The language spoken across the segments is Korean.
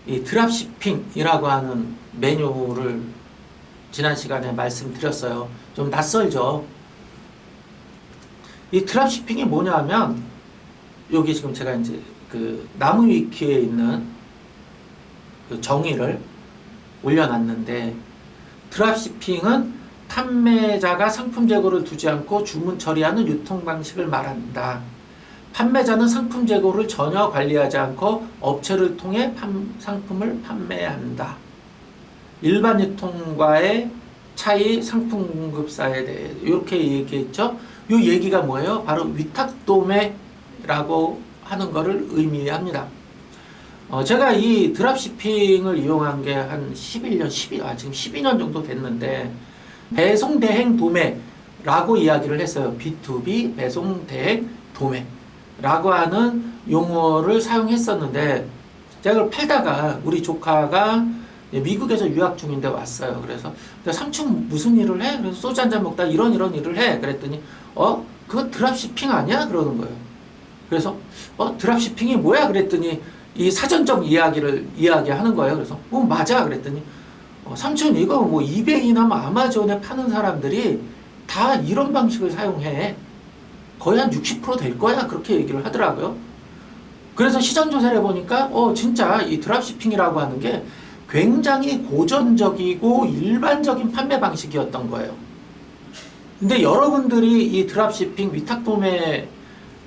이 드랍시핑이라고 하는 메뉴를 지난 시간에 말씀드렸어요. 좀 낯설죠. 이 드랍시핑이 뭐냐 하면, 여기 지금 제가 이제 그 나무 위키에 있는 그 정의를 올려놨는데, 드랍시핑은 판매자가 상품 재고를 두지 않고 주문 처리하는 유통 방식을 말한다. 판매자는 상품 재고를 전혀 관리하지 않고 업체를 통해 상품을 판매한다. 일반 유통과의 차이, 상품 공급사에 대해 이렇게 얘기했죠. 이 얘기가 뭐예요? 바로 위탁도매라고 하는 것을 의미합니다. 제가 이 드랍시핑을 이용한 게 한 11년, 지금 12년 정도 됐는데, 배송대행 도매라고 이야기를 했어요. B2B 배송대행 도매라고 하는 용어를 사용했었는데, 제가 그걸 팔다가 우리 조카가 미국에서 유학 중인데 왔어요. 그래서 삼촌 무슨 일을 해? 그래서 소주 한잔 먹다 이런 일을 해. 그랬더니 그거 드랍시핑 아니야? 그러는 거예요. 그래서 드랍시핑이 뭐야? 그랬더니 이 사전적 이야기를 이야기하는 거예요. 그래서 맞아. 그랬더니 삼촌 이거 뭐 이베이나 뭐 아마존에 파는 사람들이 다 이런 방식을 사용해. 거의 한 60% 될 거야. 그렇게 얘기를 하더라고요. 그래서 시장 조사를 해보니까 진짜 이 드랍시핑이라고 하는 게 굉장히 고전적이고 일반적인 판매 방식이었던 거예요. 근데 여러분들이 이 드랍시핑 위탁도매라고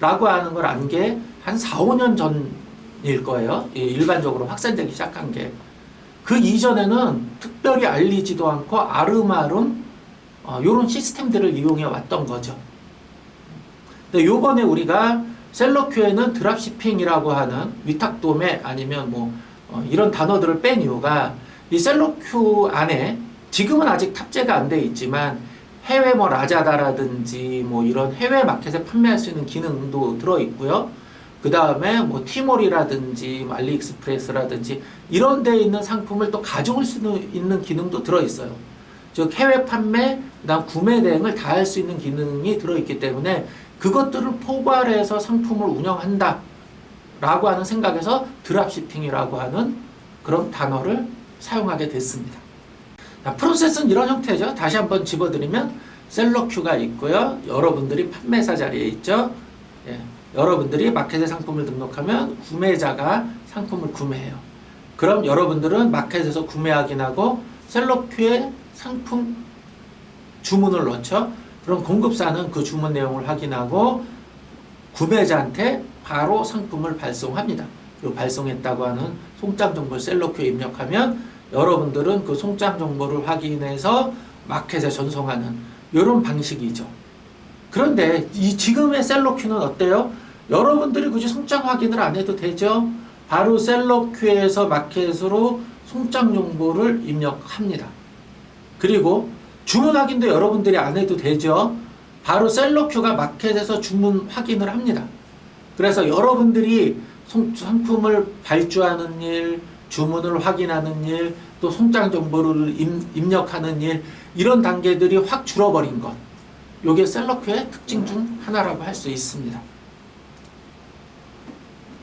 하는 걸 안 게 한 4, 5년 전일 거예요. 일반적으로 확산되기 시작한 게. 그 이전에는 특별히 알리지도 않고 아름아름 요런 시스템들을 이용해 왔던 거죠. 근데 요번에 우리가 셀러큐에는 드랍시핑이라고 하는 위탁도매 아니면 뭐 이런 단어들을 뺀 이유가, 이 셀러큐 안에 지금은 아직 탑재가 안 돼 있지만 해외 뭐 라자다라든지 뭐 이런 해외 마켓에 판매할 수 있는 기능도 들어 있고요. 그 다음에 뭐 티몰이라든지 알리익스프레스라든지 이런 데에 있는 상품을 또 가져올 수 있는 기능도 들어 있어요. 즉 해외 판매, 그다음 구매 대행을 다 할 수 있는 기능이 들어 있기 때문에 그것들을 포괄해서 상품을 운영한다 라고 하는 생각에서 드랍시핑이라고 하는 그런 단어를 사용하게 됐습니다. 프로세스는 이런 형태죠. 다시 한번 집어드리면 셀러큐가 있고요. 여러분들이 판매사 자리에 있죠. 여러분들이 마켓에 상품을 등록하면 구매자가 상품을 구매해요. 그럼 여러분들은 마켓에서 구매 확인하고 셀러큐에 상품 주문을 넣죠. 그럼 공급사는 그 주문 내용을 확인하고 구매자한테 바로 상품을 발송합니다. 이 발송했다고 하는 송장 정보를 셀러큐에 입력하면 여러분들은 그 송장 정보를 확인해서 마켓에 전송하는 이런 방식이죠. 그런데 이 지금의 셀러큐는 어때요? 여러분들이 굳이 송장 확인을 안 해도 되죠. 바로 셀러큐에서 마켓으로 송장 정보를 입력합니다. 그리고 주문 확인도 여러분들이 안 해도 되죠. 바로 셀러큐가 마켓에서 주문 확인을 합니다. 그래서 여러분들이 상품을 발주하는 일, 주문을 확인하는 일, 또 송장 정보를 입력하는 일, 이런 단계들이 확 줄어버린 것. 이게 셀러큐의 특징 중 하나라고 할 수 있습니다.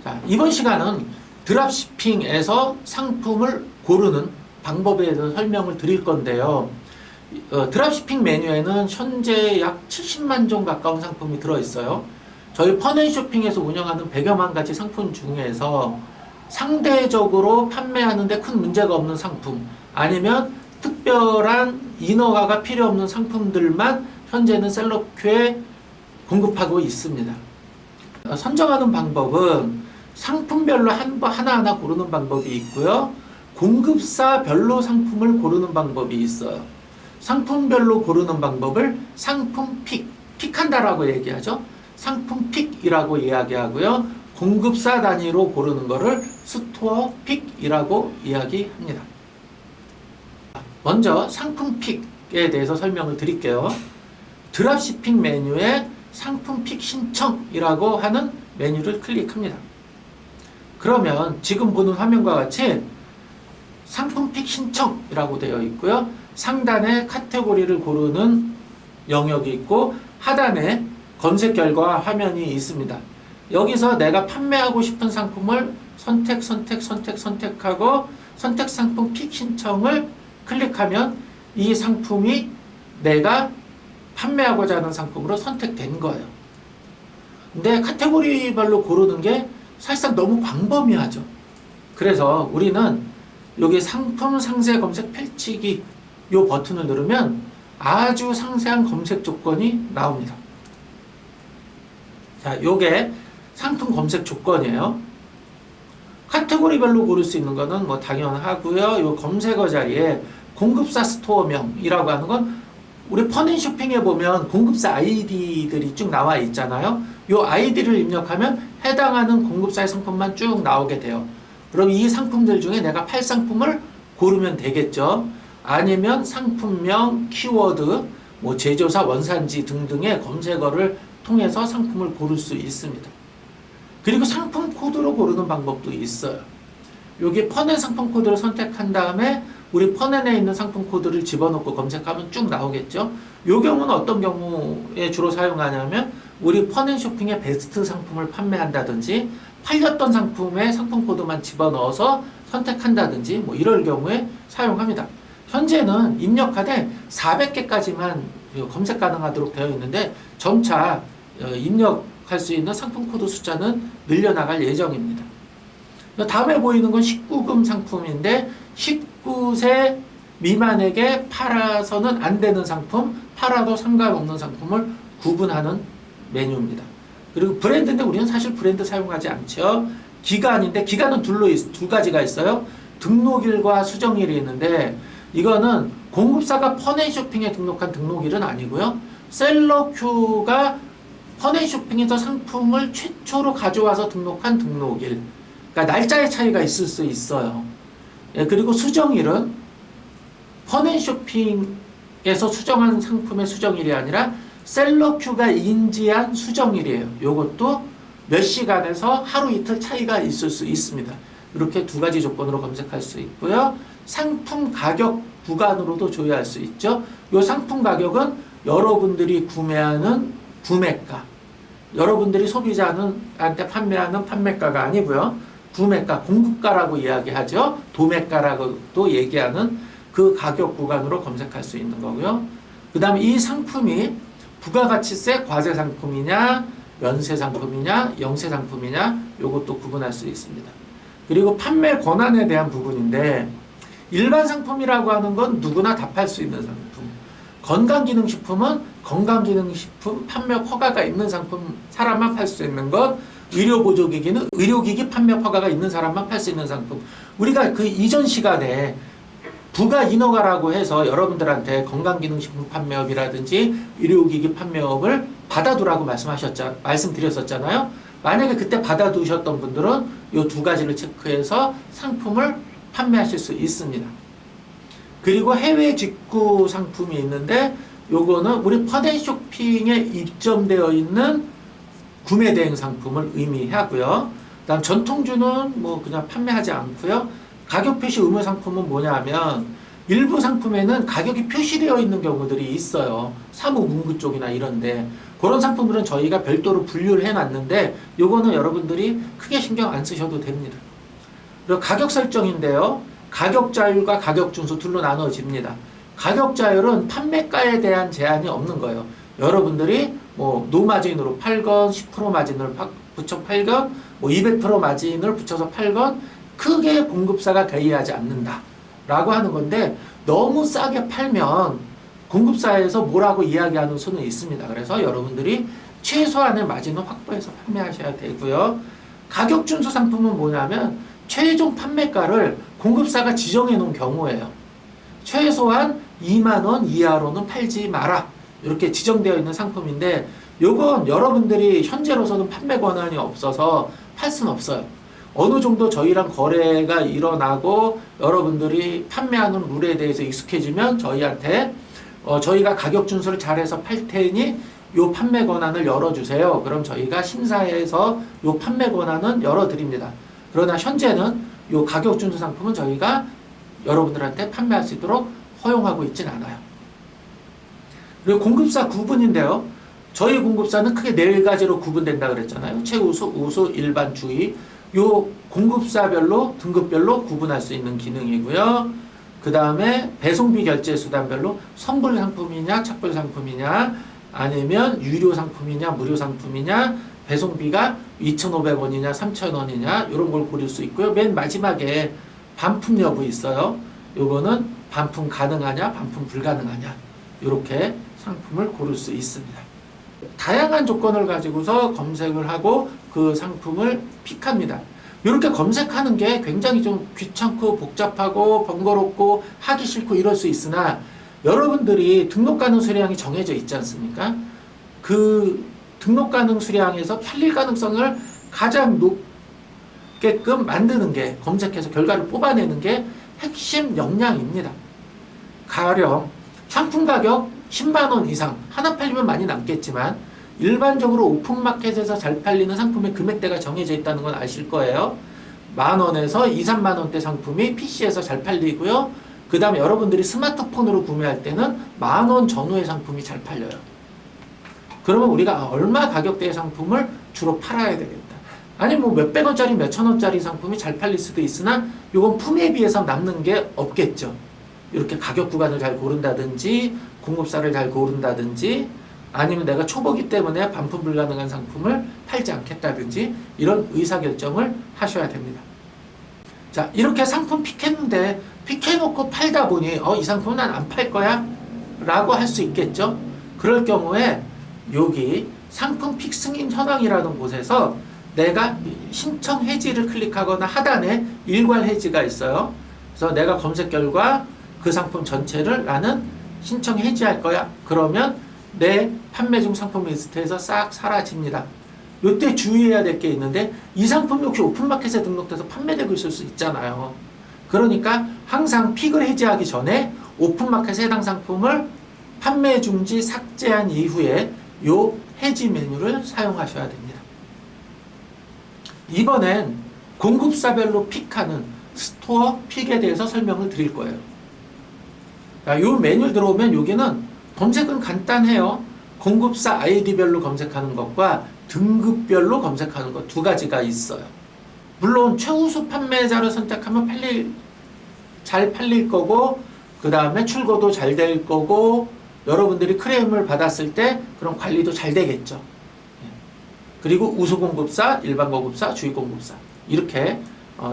자, 이번 시간은 드랍시핑에서 상품을 고르는 방법에 대해서 설명을 드릴 건데요. 드랍시핑 메뉴에는 현재 약 70만 종 가까운 상품이 들어있어요. 저희 펀앤쇼핑에서 운영하는 100여만 가지 상품 중에서 상대적으로 판매하는데 큰 문제가 없는 상품, 아니면 특별한 인허가가 필요 없는 상품들만 현재는 셀러큐에 공급하고 있습니다. 선정하는 방법은 상품별로 하나하나 고르는 방법이 있고요. 공급사별로 상품을 고르는 방법이 있어요. 상품별로 고르는 방법을 상품 픽한다라고 얘기하죠. 상품 픽이라고 이야기하고요. 공급사 단위로 고르는 거를 스토어 픽이라고 이야기합니다. 먼저 상품 픽에 대해서 설명을 드릴게요. 드랍시핑 메뉴에 상품 픽 신청이라고 하는 메뉴를 클릭합니다. 그러면 지금 보는 화면과 같이 상품 픽 신청이라고 되어 있고요. 상단에 카테고리를 고르는 영역이 있고 하단에 검색 결과 화면이 있습니다. 여기서 내가 판매하고 싶은 상품을 선택하고 선택 상품 픽 신청을 클릭하면 이 상품이 내가 판매하고자 하는 상품으로 선택된 거예요. 근데 카테고리별로 고르는 게 사실상 너무 광범위하죠. 그래서 우리는 여기 상품 상세 검색 펼치기 이 버튼을 누르면 아주 상세한 검색 조건이 나옵니다. 자, 요게 상품 검색 조건이에요. 카테고리별로 고를 수 있는 거는 뭐 당연하고요. 요 검색어 자리에 공급사 스토어명이라고 하는 건 우리 펀앤쇼핑에 보면 공급사 아이디들이 쭉 나와 있잖아요. 요 아이디를 입력하면 해당하는 공급사의 상품만 쭉 나오게 돼요. 그럼 이 상품들 중에 내가 팔 상품을 고르면 되겠죠. 아니면 상품명, 키워드, 뭐 제조사, 원산지 등등의 검색어를 통해서 상품을 고를 수 있습니다. 그리고 상품 코드로 고르는 방법도 있어요. 여기 펀앤 상품 코드를 선택한 다음에 우리 펀앤에 있는 상품 코드를 집어넣고 검색하면 쭉 나오겠죠. 이 경우는 어떤 경우에 주로 사용하냐면 우리 펀앤쇼핑의 베스트 상품을 판매한다든지 팔렸던 상품에 상품 코드만 집어넣어서 선택한다든지 뭐 이럴 경우에 사용합니다. 현재는 입력하되 400개까지만 검색 가능하도록 되어 있는데 점차 입력할 수 있는 상품 코드 숫자는 늘려나갈 예정입니다. 다음에 보이는 건 19금 상품인데 19세 미만에게 팔아서는 안 되는 상품, 팔아도 상관없는 상품을 구분하는 메뉴입니다. 그리고 브랜드인데 우리는 사실 브랜드 사용하지 않죠. 기간인데 기간은 두 가지가 있어요. 등록일과 수정일이 있는데 이거는 공급사가 펀앤쇼핑에 등록한 등록일은 아니고요. 셀러큐가 펀앤쇼핑에서 상품을 최초로 가져와서 등록한 등록일. 그러니까 날짜의 차이가 있을 수 있어요. 예, 그리고 수정일은 펀앤쇼핑에서 수정한 상품의 수정일이 아니라 셀러큐가 인지한 수정일이에요. 이것도 몇 시간에서 하루 이틀 차이가 있을 수 있습니다. 이렇게 두 가지 조건으로 검색할 수 있고요. 상품 가격 구간으로도 조회할 수 있죠. 이 상품 가격은 여러분들이 구매하는 구매가, 여러분들이 소비자한테 판매하는 판매가가 아니고요. 구매가, 공급가라고 이야기하죠. 도매가라고도 얘기하는 그 가격 구간으로 검색할 수 있는 거고요. 그 다음에 이 상품이 부가가치세 과세 상품이냐, 면세 상품이냐, 영세 상품이냐, 이것도 구분할 수 있습니다. 그리고 판매 권한에 대한 부분인데 일반 상품이라고 하는 건 누구나 다 팔 수 있는 상품. 건강기능식품은 건강기능식품 판매 허가가 있는 상품, 사람만 팔 수 있는 것. 의료보조기기는 의료기기 판매 허가가 있는 사람만 팔 수 있는 상품. 우리가 그 이전 시간에 부가인허가라고 해서 여러분들한테 건강기능식품 판매업이라든지 의료기기 판매업을 받아두라고 말씀드렸었잖아요. 만약에 그때 받아두셨던 분들은 이 두 가지를 체크해서 상품을 판매하실 수 있습니다. 그리고 해외 직구 상품이 있는데 요거는 우리 펀앤쇼핑에 입점되어 있는 구매 대행 상품을 의미하고요. 그다음 전통주는 뭐 그냥 판매하지 않고요. 가격 표시 의무 상품은 뭐냐면 일부 상품에는 가격이 표시되어 있는 경우들이 있어요. 사무 문구 쪽이나 이런데 그런 상품들은 저희가 별도로 분류를 해놨는데 요거는 여러분들이 크게 신경 안 쓰셔도 됩니다. 그리고 가격 설정인데요. 가격 자율과 가격 준수 둘로 나눠집니다. 가격 자율은 판매가에 대한 제한이 없는 거예요. 여러분들이 뭐 노마진으로 팔건 10% 마진을 붙여 팔건 뭐 200% 마진을 붙여서 팔건 크게 공급사가 개의하지 않는다 라고 하는 건데 너무 싸게 팔면 공급사에서 뭐라고 이야기하는 수는 있습니다. 그래서 여러분들이 최소한의 마진을 확보해서 판매하셔야 되고요. 가격 준수 상품은 뭐냐면 최종 판매가를 공급사가 지정해 놓은 경우예요. 최소한 2만원 이하로는 팔지 마라. 이렇게 지정되어 있는 상품인데 요건 여러분들이 현재로서는 판매 권한이 없어서 팔 수는 없어요. 어느 정도 저희랑 거래가 일어나고 여러분들이 판매하는 룰에 대해서 익숙해지면 저희한테 저희가 가격 준수를 잘해서 팔 테니 요 판매 권한을 열어주세요. 그럼 저희가 심사해서 요 판매 권한은 열어드립니다. 그러나 현재는 요 가격 준수 상품은 저희가 여러분들한테 판매할 수 있도록 허용하고 있진 않아요. 그리고 공급사 구분인데요. 저희 공급사는 크게 네 가지로 구분된다 그랬잖아요. 최우수, 우수, 일반, 주의. 요 공급사별로 등급별로 구분할 수 있는 기능이고요. 그 다음에 배송비 결제 수단별로 선불 상품이냐 착불 상품이냐 아니면 유료 상품이냐 무료 상품이냐 배송비가 2,500원이냐 3,000원이냐 이런 걸 고를 수 있고요. 맨 마지막에 반품 여부 있어요. 요거는 반품 가능하냐 반품 불가능하냐 이렇게 상품을 고를 수 있습니다. 다양한 조건을 가지고서 검색을 하고 그 상품을 픽합니다. 이렇게 검색하는 게 굉장히 좀 귀찮고 복잡하고 번거롭고 하기 싫고 이럴 수 있으나 여러분들이 등록 가능 수량이 정해져 있지 않습니까? 그 등록 가능 수량에서 팔릴 가능성을 가장 높게끔 만드는 게 검색해서 결과를 뽑아내는 게 핵심 역량입니다. 가령 상품 가격 10만원 이상 하나 팔리면 많이 남겠지만 일반적으로 오픈마켓에서 잘 팔리는 상품의 금액대가 정해져 있다는 건 아실 거예요. 만원에서 2, 3만원대 상품이 PC에서 잘 팔리고요. 그 다음에 여러분들이 스마트폰으로 구매할 때는 만원 전후의 상품이 잘 팔려요. 그러면 우리가 얼마 가격대의 상품을 주로 팔아야 되겠다. 아니 뭐 몇백원짜리 몇천원짜리 상품이 잘 팔릴 수도 있으나 이건 품에 비해서 남는 게 없겠죠. 이렇게 가격 구간을 잘 고른다든지 공급사를 잘 고른다든지 아니면 내가 초보기 때문에 반품 불가능한 상품을 팔지 않겠다든지 이런 의사결정을 하셔야 됩니다. 자, 이렇게 상품 픽했는데 픽해놓고 팔다 보니 이 상품은 난 안 팔 거야 라고 할 수 있겠죠. 그럴 경우에 여기 상품 픽 승인 현황이라는 곳에서 내가 신청 해지를 클릭하거나 하단에 일괄 해지가 있어요. 그래서 내가 검색 결과 그 상품 전체를 나는 신청 해지할 거야. 그러면 내 판매 중 상품 리스트에서 싹 사라집니다. 이때 주의해야 될 게 있는데 이 상품이 혹시 오픈마켓에 등록돼서 판매되고 있을 수 있잖아요. 그러니까 항상 픽을 해지하기 전에 오픈마켓에 해당 상품을 판매 중지 삭제한 이후에 요 해지 메뉴를 사용하셔야 됩니다. 이번엔 공급사별로 픽하는 스토어 픽에 대해서 설명을 드릴 거예요. 자, 요 메뉴 들어오면 여기는 검색은 간단해요. 공급사 아이디별로 검색하는 것과 등급별로 검색하는 것 두 가지가 있어요. 물론 최우수 판매자를 선택하면 잘 팔릴 거고 그 다음에 출고도 잘 될 거고 여러분들이 크레임을 받았을 때 그런 관리도 잘 되겠죠. 그리고 우수 공급사, 일반 공급사, 주의 공급사 이렇게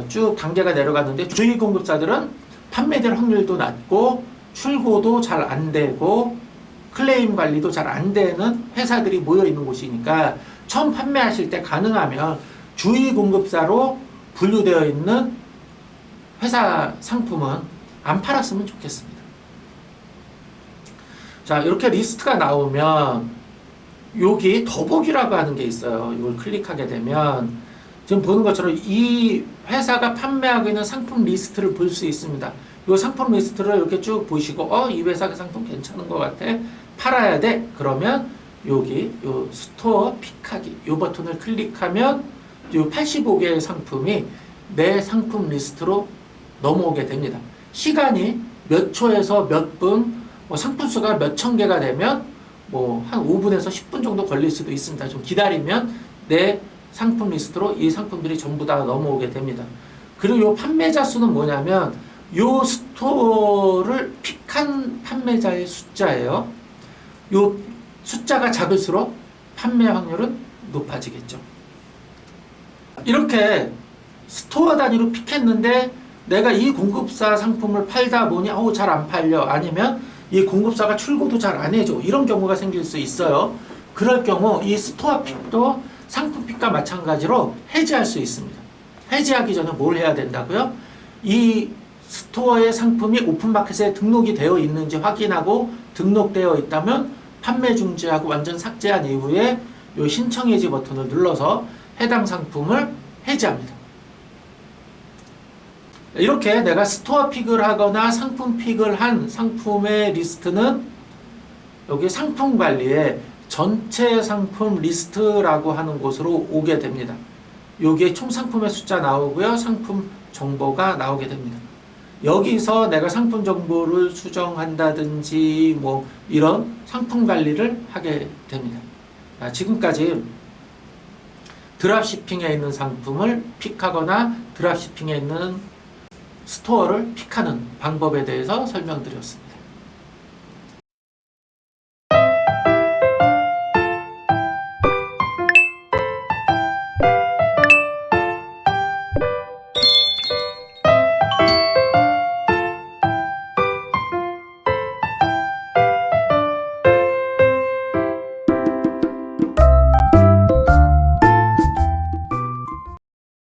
쭉 단계가 내려갔는데 주의 공급사들은 판매될 확률도 낮고 출고도 잘 안 되고 클레임 관리도 잘 안 되는 회사들이 모여 있는 곳이니까 처음 판매하실 때 가능하면 주의 공급사로 분류되어 있는 회사 상품은 안 팔았으면 좋겠습니다. 자, 이렇게 리스트가 나오면 여기 더보기라고 하는 게 있어요. 이걸 클릭하게 되면 지금 보는 것처럼 이 회사가 판매하고 있는 상품 리스트를 볼 수 있습니다. 이 상품 리스트를 이렇게 쭉 보시고 이 회사 상품 괜찮은 것 같아 팔아야 돼 그러면 여기 요 스토어 픽하기 요 버튼을 클릭하면 요 85개의 상품이 내 상품 리스트로 넘어오게 됩니다. 시간이 몇 초에서 몇 분, 상품 수가 몇 천 개가 되면 한 5분에서 10분 정도 걸릴 수도 있습니다. 좀 기다리면 내 상품 리스트로 이 상품들이 전부 다 넘어오게 됩니다. 그리고 요 판매자 수는 뭐냐면 요 스토어를 픽한 판매자의 숫자예요. 요 숫자가 작을수록 판매 확률은 높아지겠죠. 이렇게 스토어 단위로 픽했는데 내가 이 공급사 상품을 팔다 보니 잘 안 팔려 아니면 이 공급사가 출고도 잘 안 해줘 이런 경우가 생길 수 있어요. 그럴 경우 이 스토어 픽도 상품 픽과 마찬가지로 해지할 수 있습니다. 해지하기 전에 뭘 해야 된다고요? 이 스토어의 상품이 오픈마켓에 등록이 되어 있는지 확인하고 등록되어 있다면 판매 중지하고 완전 삭제한 이후에 이 신청 해지 버튼을 눌러서 해당 상품을 해지합니다. 이렇게 내가 스토어 픽을 하거나 상품 픽을 한 상품의 리스트는 여기 상품 관리에 전체 상품 리스트라고 하는 곳으로 오게 됩니다. 여기에 총 상품의 숫자 나오고요. 상품 정보가 나오게 됩니다. 여기서 내가 상품 정보를 수정한다든지 이런 상품 관리를 하게 됩니다. 지금까지 드랍시핑에 있는 상품을 픽하거나 드랍시핑에 있는 스토어를 픽하는 방법에 대해서 설명드렸습니다.